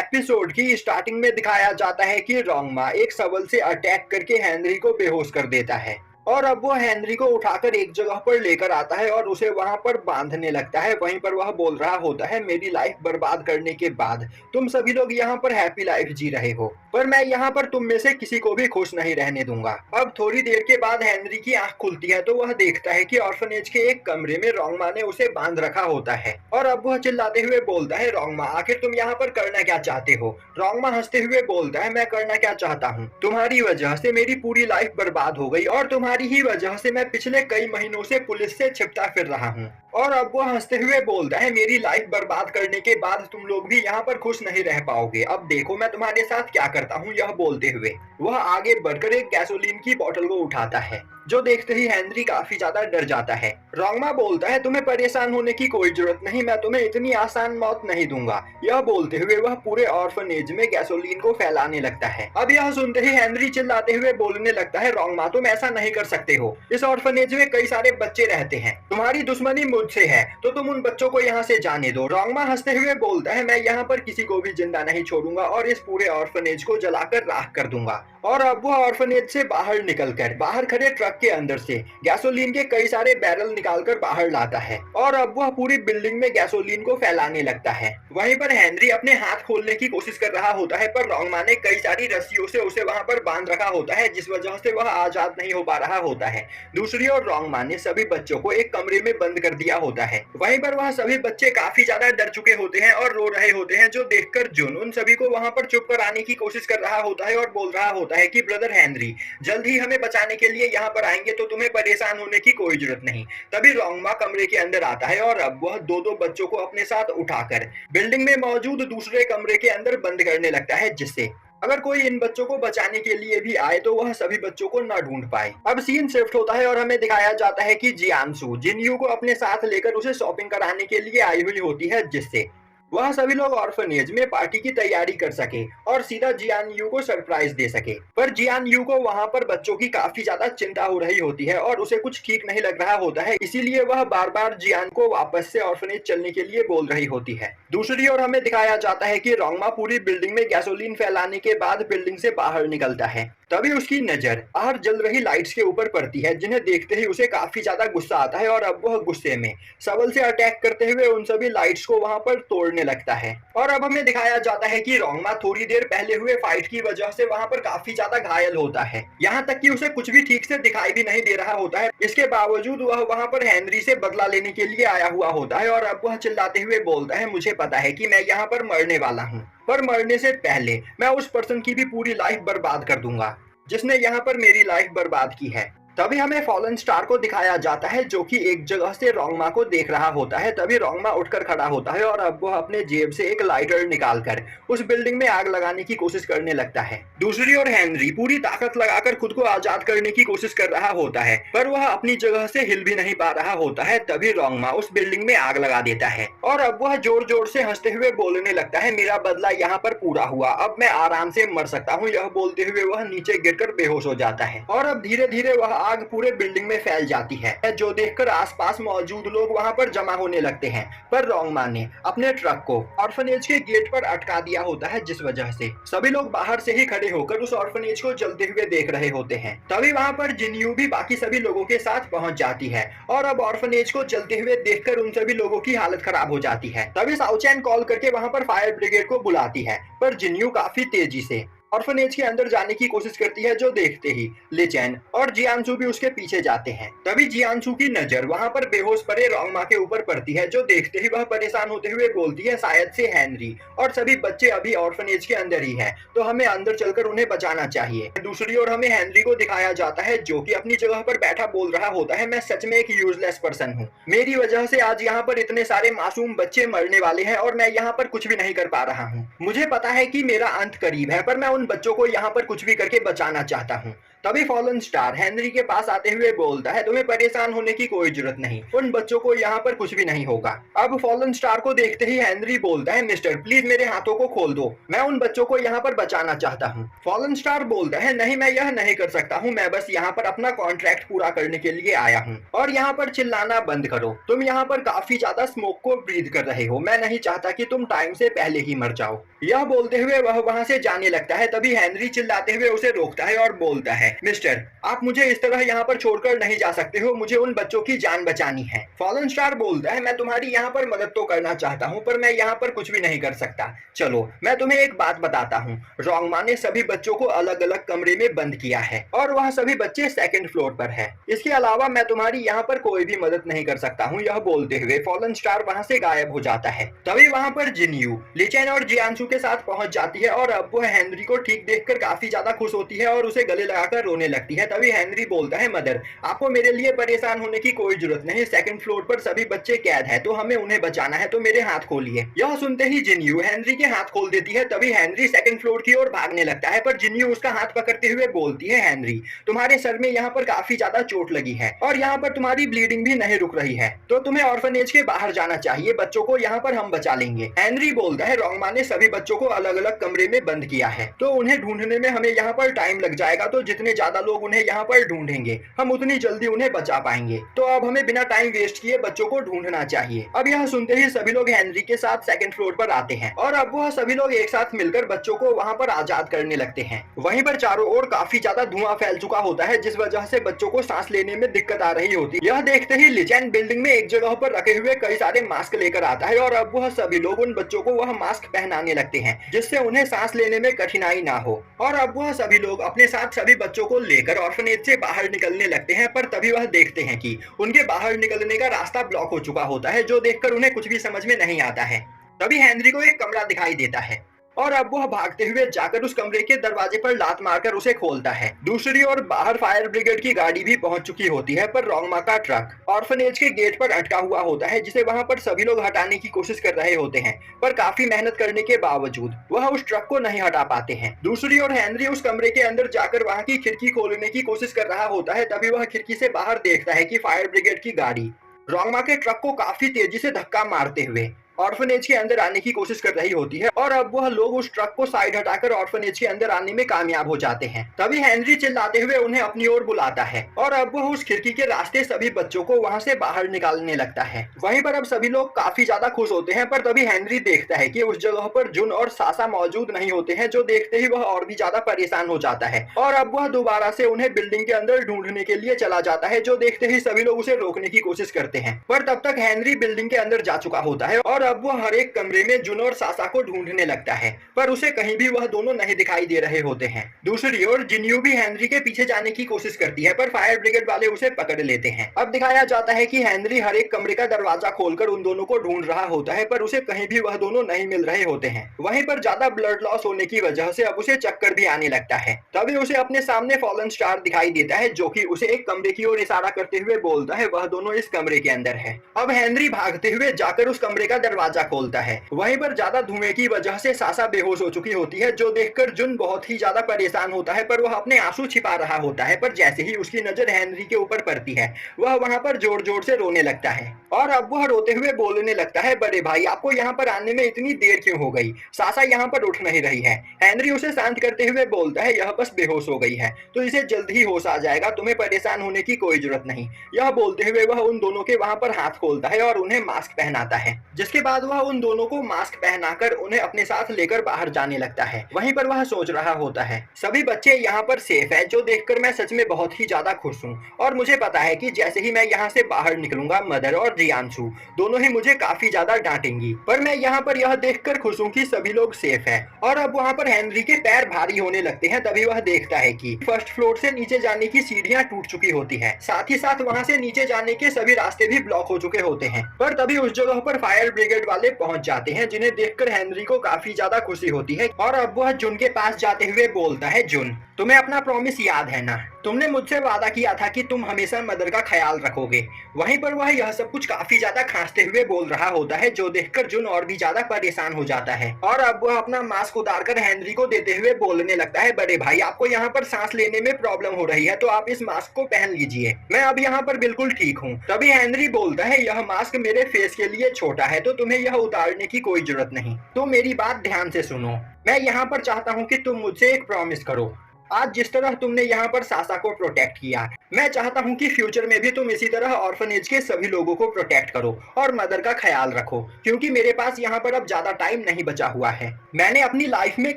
Episode की starting में दिखाया जाता है कि रोंगमा एक शवल से अटैक करके हेनरी को बेहोश कर देता है और अब वो हेनरी को उठाकर एक जगह पर लेकर आता है और उसे वहां पर बांधने लगता है। वहीं पर वह बोल रहा होता है, मेरी लाइफ बर्बाद करने के बाद तुम सभी लोग यहाँ पर हैप्पी लाइफ जी रहे हो, पर मैं यहाँ पर तुम में से किसी को भी खुश नहीं रहने दूंगा। अब थोड़ी देर के बाद हेनरी की आंख खुलती है तो वह देखता है कि ऑर्फनेज के एक कमरे में रोंगमा ने उसे बांध रखा होता है और अब वह चिल्लाते हुए बोलता है, रोंगमा आखिर तुम यहाँ पर करना क्या चाहते हो? रोंगमा हंसते हुए बोलता है, मैं करना क्या चाहता हूँ, तुम्हारी वजह से मेरी पूरी लाइफ बर्बाद हो गई और तुम्हारी ही वजह से मैं पिछले कई महीनों से पुलिस से छिपता फिर रहा हूँ। और अब वो हंसते हुए बोलता है, मेरी लाइफ बर्बाद करने के बाद तुम लोग भी यहाँ पर खुश नहीं रह पाओगे, अब देखो मैं तुम्हारे साथ क्या करता हूँ। यह बोलते हुए वह आगे बढ़कर एक गैसोलीन की बोतल को उठाता है, जो देखते ही हेनरी काफी ज्यादा डर जाता है। रोंगमा बोलता है, तुम्हें परेशान होने की कोई जरूरत नहीं, मैं तुम्हें इतनी आसान मौत नहीं दूंगा। यह बोलते हुए वह पूरे ऑर्फनेज में गैसोलीन को फैलाने लगता है। अब यह सुनते ही हेनरी चिल्लाते हुए बोलने लगता है, रोंगमा तुम ऐसा नहीं कर सकते हो, इस ऑर्फनेज में कई सारे बच्चे रहते हैं, तुम्हारी दुश्मनी मुझसे है तो तुम उन बच्चों को यहाँ से जाने दो। रोंगमा हंसते हुए बोलता है, मैं यहाँ पर किसी को भी जिंदा नहीं छोड़ूंगा और इस पूरे ऑर्फनेज को जलाकर राख कर दूंगा। और अब वह ऑर्फनेज से बाहर निकलकर बाहर खड़े ट्रक के अंदर से गैसोलीन के कई सारे बैरल निकालकर बाहर लाता है और अब वह पूरी बिल्डिंग में गैसोलीन को फैलाने लगता है। वहीं पर हेनरी अपने हाथ खोलने की कोशिश कर रहा होता है, पर रोंगमा ने कई सारी रस्सियों से उसे वहां पर बांध रखा होता है, जिस वजह से वह आजाद नहीं हो पा रहा होता है। दूसरी ओर रोंगमा ने सभी बच्चों को एक कमरे में बंद कर दिया होता है। वहीं पर वह सभी बच्चे काफी ज्यादा डर चुके होते हैं और रो रहे होते हैं, जो देखकर जुन उन सभी को वहां पर चुप कराने की कोशिश कर रहा होता है और बोल रहा होता है कि ब्रदर हेनरी जल्द ही हमें बचाने के लिए यहाँ पर आएंगे, तो तुम्हें परेशान होने की कोई जरूरत नहीं। तभी रोंगमा कमरे के अंदर आता है और अब वह दो दो बच्चों को अपने साथ उठाकर बिल्डिंग में मौजूद दूसरे कमरे के अंदर बंद करने लगता है, जिससे अगर कोई इन बच्चों को बचाने के लिए भी आए तो वह सभी बच्चों को न ढूंढ पाए। अब सीन शिफ्ट होता है और हमें दिखाया जाता है कि जियानसू जिनयू को अपने साथ लेकर उसे शॉपिंग कराने के लिए आई हुई होती है, जिससे वह सभी लोग ऑर्फनेज में पार्टी की तैयारी कर सके और सीधा जियान यू को सरप्राइज दे सके। पर जियान यू को वहां पर बच्चों की काफी ज्यादा चिंता हो रही होती है और उसे कुछ ठीक नहीं लग रहा होता है, इसीलिए वह बार बार जियान को वापस से ऑर्फनेज चलने के लिए बोल रही होती है। दूसरी ओर हमें दिखाया जाता है कि रोंगमा पूरी बिल्डिंग में गैसोलीन फैलाने के बाद बिल्डिंग से बाहर निकलता है। तभी उसकी नजर बाहर जल रही लाइट्स के ऊपर पड़ती है, जिन्हें देखते ही उसे काफी ज्यादा गुस्सा आता है और अब वह गुस्से में शवल से अटैक करते हुए उन सभी लाइट्स को वहां पर तोड़ने लगता है। और अब हमें दिखाया जाता है कि रोंगमा थोड़ी देर पहले हुए फाइट की वजह से वहां पर काफी ज्यादा घायल होता है, यहाँ तक कि उसे कुछ भी ठीक से दिखाई भी नहीं दे रहा होता है। इसके बावजूद वह वहां पर हेनरी से बदला लेने के लिए आया हुआ होता है और अब वह चिल्लाते हुए बोलता है, मुझे पता है कि मैं यहाँ पर मरने वाला हूँ, पर मरने से पहले मैं उस पर्सन की भी पूरी लाइफ बर्बाद कर दूंगा जिसने यहाँ पर मेरी लाइफ बर्बाद की है। तभी हमें फॉलन स्टार को दिखाया जाता है, जो कि एक जगह से रोंगमा को देख रहा होता है। तभी रोंगमा उठकर खड़ा होता है और अब वह अपने जेब से एक लाइटर निकालकर उस बिल्डिंग में आग लगाने की कोशिश करने लगता है। दूसरी ओर हेनरी पूरी ताकत लगाकर खुद को आजाद करने की कोशिश कर रहा होता है, पर वह अपनी जगह से हिल भी नहीं पा रहा होता है। तभी रोंगमा उस बिल्डिंग में आग लगा देता है और अब वह जोर जोर से हंसते हुए बोलने लगता है, मेरा बदला यहाँ पर पूरा हुआ, अब मैं आराम से मर सकता हूँ। यह बोलते हुए वह नीचे गिरकर बेहोश हो जाता है और अब धीरे धीरे वह आग पूरे बिल्डिंग में फैल जाती है, जो देखकर आसपास मौजूद लोग वहां पर जमा होने लगते हैं। पर रोंगमा ने अपने ट्रक को ऑर्फनेज के गेट पर अटका दिया होता है, जिस वजह से सभी लोग बाहर से ही खड़े होकर उस ऑर्फनेज को जलते हुए देख रहे होते हैं। तभी वहां पर जिनयू भी बाकी सभी लोगों के साथ पहुंच जाती है और अब ऑर्फनेज को जलते हुए देखकर उन सभी लोगों की हालत खराब हो जाती है। तभी साउचैन कॉल करके वहां पर फायर ब्रिगेड को बुलाती है, पर जिनयू काफी तेजी से ऑर्फनेज के अंदर जाने की कोशिश करती है, जो देखते ही लेचैन और जियानसू भी उसके पीछे जाते हैं। तभी जियानसू की नजर वहां पर बेहोश पड़े रोंगमा के ऊपर पड़ती है, जो देखते ही वह परेशान होते हुए बोलती है, शायद से हेनरी और सभी बच्चे अभी ऑर्फनेज के अंदर ही हैं, तो हमें अंदर चलकर उन्हें बचाना चाहिए। दूसरी ओर हमें हेनरी को दिखाया जाता है, जो कि अपनी जगह पर बैठा बोल रहा होता है, मैं सच में एक यूजलेस पर्सन हूँ, मेरी वजह से आज यहाँ पर इतने सारे मासूम बच्चे मरने वाले हैं और मैं यहाँ पर कुछ भी नहीं कर पा रहा हूँ। मुझे पता है कि मेरा अंत करीब है, पर मैं बच्चों को यहाँ पर कुछ भी करके बचाना चाहता हूँ। तभी फॉलन स्टार हेनरी के पास आते हुए बोलता है, तुम्हें परेशान होने की कोई जरूरत नहीं, उन बच्चों को यहाँ पर कुछ भी नहीं होगा। अब फॉलन स्टार को देखते ही हेनरी बोलता है, मिस्टर प्लीज मेरे हाथों को खोल दो, मैं उन बच्चों को यहाँ पर बचाना चाहता हूँ। फॉलन स्टार बोलता है, नहीं मैं यह नहीं कर सकता हूँ, मैं बस यहाँ पर अपना कॉन्ट्रैक्ट पूरा करने के लिए आया हूँ। और यहाँ पर चिल्लाना बंद करो, तुम यहाँ पर काफी ज्यादा स्मोक को ब्रीथ कर रहे हो, मैं नहीं चाहता कि तुम टाइम से पहले ही मर जाओ। यह बोलते हुए वह वहाँ से जाने लगता है। तभी हेनरी चिल्लाते हुए उसे रोकता है और बोलता है, मिस्टर आप मुझे इस तरह यहाँ पर छोड़कर नहीं जा सकते हो, मुझे उन बच्चों की जान बचानी है। फॉलन स्टार बोलता है, मैं तुम्हारी यहाँ पर मदद तो करना चाहता हूँ पर मैं यहाँ पर कुछ भी नहीं कर सकता। चलो मैं तुम्हें एक बात बताता हूँ, रोंगमा ने सभी बच्चों को अलग अलग कमरे में बंद किया है और वह सभी बच्चे सेकंड फ्लोर पर है। इसके अलावा मैं तुम्हारी यहाँ पर कोई भी मदद नहीं कर सकता हूँ। यह बोलते हुए फॉलन स्टार वहाँ से गायब हो जाता है। तभी वहाँ पर जिनयू लिचेन और जियांशु के साथ पहुंच जाती है और अब वह हेनरी को ठीक देखकर काफी ज्यादा खुश होती है और उसे गले लगाकर रोने लगती है। तभी हेनरी बोलता है, मदर आपको मेरे लिए परेशान होने की कोई जरूरत नहीं, सेकंड फ्लोर पर सभी बच्चे कैद है तो हमें उन्हें बचाना है, तो मेरे हाथ खोलिए। यह सुनते ही जिनयू हेनरी के हाथ खोल देती है। तभी हेनरी सेकंड फ्लोर की ओर भागने लगता है पर जिनयू उसका हाथ पकड़ते हुए बोलती है, हेनरी तुम्हारे सर में यहाँ पर काफी ज्यादा चोट लगी है और यहाँ पर तुम्हारी ब्लीडिंग भी नहीं रुक रही है, तो तुम्हें ऑर्फनेज के बाहर जाना चाहिए, बच्चों को यहाँ पर हम बचा लेंगे। हेनरी बोलता है, रोंगमा ने सभी बच्चों को अलग अलग कमरे में बंद किया है तो उन्हें ढूंढने में हमें यहाँ पर टाइम लग जाएगा, तो जितने ज्यादा लोग उन्हें यहाँ पर ढूंढेंगे हम उतनी जल्दी उन्हें बचा पाएंगे, तो अब हमें बिना टाइम वेस्ट किए बच्चों को ढूंढना चाहिए। अब यह सुनते ही सभी लोग हेनरी के साथ सेकंड फ्लोर पर आते हैं और अब वह सभी लोग एक साथ मिलकर बच्चों को वहाँ पर आजाद करने लगते हैं। वहीं पर चारों ओर काफी ज्यादा धुआं फैल चुका होता है जिस वजह से बच्चों को सांस लेने में दिक्कत आ रही होती है। यह देखते ही लिचेन बिल्डिंग में एक जगह पर रखे हुए कई सारे मास्क लेकर आता है और अब वह सभी लोग उन बच्चों को वह मास्क पहनाने लगते हैं जिससे उन्हें सांस लेने में कठिनाई ना हो। और अब वह सभी लोग अपने साथ सभी बच्चों को लेकर ऑर्फनेज से बाहर निकलने लगते हैं पर तभी वह देखते हैं कि उनके बाहर निकलने का रास्ता ब्लॉक हो चुका होता है, जो देखकर उन्हें कुछ भी समझ में नहीं आता है। तभी हेनरी को एक कमरा दिखाई देता है और अब वह भागते हुए जाकर उस कमरे के दरवाजे पर लात मारकर उसे खोलता है। दूसरी ओर बाहर फायर ब्रिगेड की गाड़ी भी पहुंच चुकी होती है पर रोंगमा का ट्रक ऑर्फनेज के गेट पर अटका हुआ होता है जिसे वहां पर सभी लोग हटाने की कोशिश कर रहे होते हैं पर काफी मेहनत करने के बावजूद वह उस ट्रक को नहीं हटा पाते हैं। दूसरी ओर हेनरी उस कमरे के अंदर जाकर वहां की खिड़की खोलने की कोशिश कर रहा होता है। तभी वह खिड़की से बाहर देखता है कि फायर ब्रिगेड की गाड़ी रोंगमा के ट्रक को काफी तेजी से धक्का मारते हुए ऑर्फनेज के अंदर आने की कोशिश कर रही होती है और अब वह लोग उस ट्रक को साइड हटाकर ऑर्फनेज के अंदर आने में कामयाब हो जाते हैं। तभी हेनरी चिल्लाते हुए उन्हें अपनी ओर बुलाता है और अब वह उस खिड़की के रास्ते सभी बच्चों को वहां से बाहर निकालने लगता है। वहीं पर अब सभी लोग काफी ज्यादा खुश होते हैं पर तभी हेनरी देखता है कि उस जगह पर जुन और सासा मौजूद नहीं होते हैं, जो देखते ही वह और भी ज्यादा परेशान हो जाता है और अब वह दोबारा से उन्हें बिल्डिंग के अंदर ढूंढने के लिए चला जाता है, जो देखते ही सभी लोग उसे रोकने की कोशिश करते हैं पर तब तक हेनरी बिल्डिंग के अंदर जा चुका होता है और अब वह हर एक कमरे में जुन और सासा को ढूंढने लगता है पर उसे कहीं भी वह दोनों नहीं दिखाई दे रहे होते हैं। दूसरी ओर जिन्यू भी हेनरी के पीछे जाने की कोशिश करती है पर फायर ब्रिगेड वाले उसे पकड़ लेते हैं। अब दिखाया जाता है कि हेनरी हर एक कमरे का दरवाजा खोलकर उन दोनों को ढूंढ रहा होता है पर उसे कहीं भी वह दोनों नहीं मिल रहे होते हैं। वहीं पर ज्यादा ब्लड लॉस होने की वजह से अब उसे चक्कर भी आने लगता है। तभी उसे अपने सामने फॉलन स्टार दिखाई देता है जो कि उसे एक कमरे की ओर इशारा करते हुए बोलता है वह दोनों इस कमरे के अंदर है। अब हेनरी भागते हुए जाकर उस कमरे का दरवाजा खोलता है। वहीं पर ज्यादा धुएं की वजह से सासा बेहोश हो चुकी होती है, जो देखकर जुन बहुत ही ज्यादा परेशान होता है पर वह अपने आंसू छिपा रहा होता है पर जैसे ही उसकी नजर हेनरी के ऊपर पड़ती है वह वहां पर जोर जोर से रोने लगता है और अब वह रोते हुए बोलने लगता है, बड़े भाई आपको यहाँ पर आने में इतनी देर क्यों हो गई, सासा यहाँ पर उठ नहीं रही है। हेनरी उसे शांत करते हुए बोलता है यह बस बेहोश हो गई है तो इसे जल्द ही होश आ जाएगा, तुम्हें परेशान होने की कोई जरूरत नहीं। यह बोलते हुए वह उन दोनों के वहां पर हाथ खोलता है और उन्हें मास्क पहनाता है, जिसके बाद वह उन दोनों को मास्क पहनाकर उन्हें अपने साथ लेकर बाहर जाने लगता है। वहीं पर वह सोच रहा होता है सभी बच्चे यहाँ पर सेफ है, जो देखकर मैं सच में बहुत ही ज्यादा खुश हूँ और मुझे पता है कि जैसे ही मैं यहाँ से बाहर निकलूंगा मदर और जियांशु दोनों ही मुझे काफी ज्यादा डांटेंगी, पर मैं यहाँ पर यह देखकर खुश हूँ कि सभी लोग सेफ है। और अब वहाँ पर हेनरी के पैर भारी होने लगते हैं। तभी वह देखता है कि फर्स्ट फ्लोर से नीचे जाने की सीढ़ियां टूट चुकी होती है, साथ ही साथ वहाँ से नीचे जाने के सभी रास्ते भी ब्लॉक हो चुके होते हैं। पर तभी उस जगह पर फायर ब्रिगेड ब्रिगेड वाले पहुंच जाते हैं, जिन्हें देखकर हेनरी को काफी ज्यादा खुशी होती है और अब वह जुन के पास जाते हुए बोलता है, जुन, तुम्हें अपना प्रॉमिस याद है ना? तुमने मुझसे वादा किया था कि तुम हमेशा मदर का ख्याल रखोगे। वहीं पर वह यह सब कुछ काफी ज्यादा खांसते हुए बोल रहा होता है, जो देखकर जुन और भी ज्यादा परेशान हो जाता है और अब वह अपना मास्क उतारकर हेनरी को देते हुए बोलने लगता है, बड़े भाई, आपको यहाँ पर सांस लेने में प्रॉब्लम हो रही है तो आप इस मास्क को पहन लीजिए, मैं अब यहाँ पर बिल्कुल ठीक हूँ। तभी हेनरी बोलता है, यह मास्क मेरे फेस के लिए छोटा है तो तुम्हें यह उतारने की कोई जरूरत नहीं। तो मेरी बात ध्यान से सुनो, मैं यहाँ पर चाहता हूँ कि तुम मुझसे एक प्रॉमिस करो। आज जिस तरह तुमने यहाँ पर सासा को प्रोटेक्ट किया, मैं चाहता हूँ कि फ्यूचर में भी तुम इसी तरह ऑर्फनेज के सभी लोगों को प्रोटेक्ट करो और मदर का ख्याल रखो, क्योंकि मेरे पास यहाँ पर अब ज्यादा टाइम नहीं बचा हुआ है। मैंने अपनी लाइफ में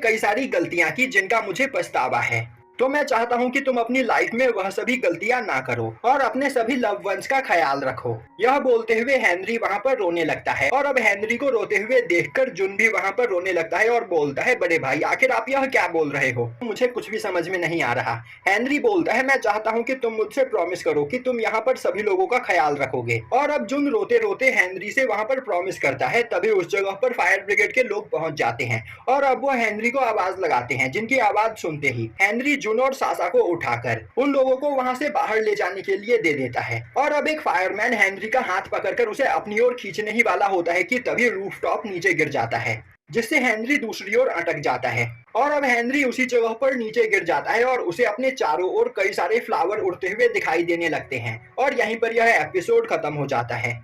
कई सारी गलतियां की जिनका मुझे पछतावा है, तो मैं चाहता हूँ कि तुम अपनी लाइफ में वह सभी गलतियां ना करो और अपने सभी लव वंस का ख्याल रखो। यह बोलते हुए हेनरी वहाँ पर रोने लगता है और अब हेनरी को रोते हुए देखकर जुन भी वहाँ पर रोने लगता है और बोलता है, बड़े भाई, आखिर आप यह क्या बोल रहे हो? मुझे कुछ भी समझ में नहीं आ रहा। हेनरी बोलता है, मैं चाहता हूँ कि तुम मुझसे प्रॉमिस करो कि तुम यहाँ पर सभी लोगों का ख्याल रखोगे। और अब जुन रोते रोते हेनरी से वहाँ पर प्रॉमिस करता है। तभी उस जगह पर फायर ब्रिगेड के लोग पहुंच जाते हैं और अब वो हेनरी को आवाज लगाते हैं, जिनकी आवाज सुनते ही हेनरी जुन और सासा को उठाकर उन लोगों को वहां से बाहर ले जाने के लिए दे देता है। और अब एक फायरमैन हेनरी का हाथ पकड़कर उसे अपनी ओर खींचने ही वाला होता है कि तभी रूफटॉप नीचे गिर जाता है, जिससे हेनरी दूसरी ओर अटक जाता है और अब हेनरी उसी जगह पर नीचे गिर जाता है और उसे अपने चारों ओर कई सारे फ्लावर उड़ते हुए दिखाई देने लगते हैं और यहीं पर यह एपिसोड खत्म हो जाता है।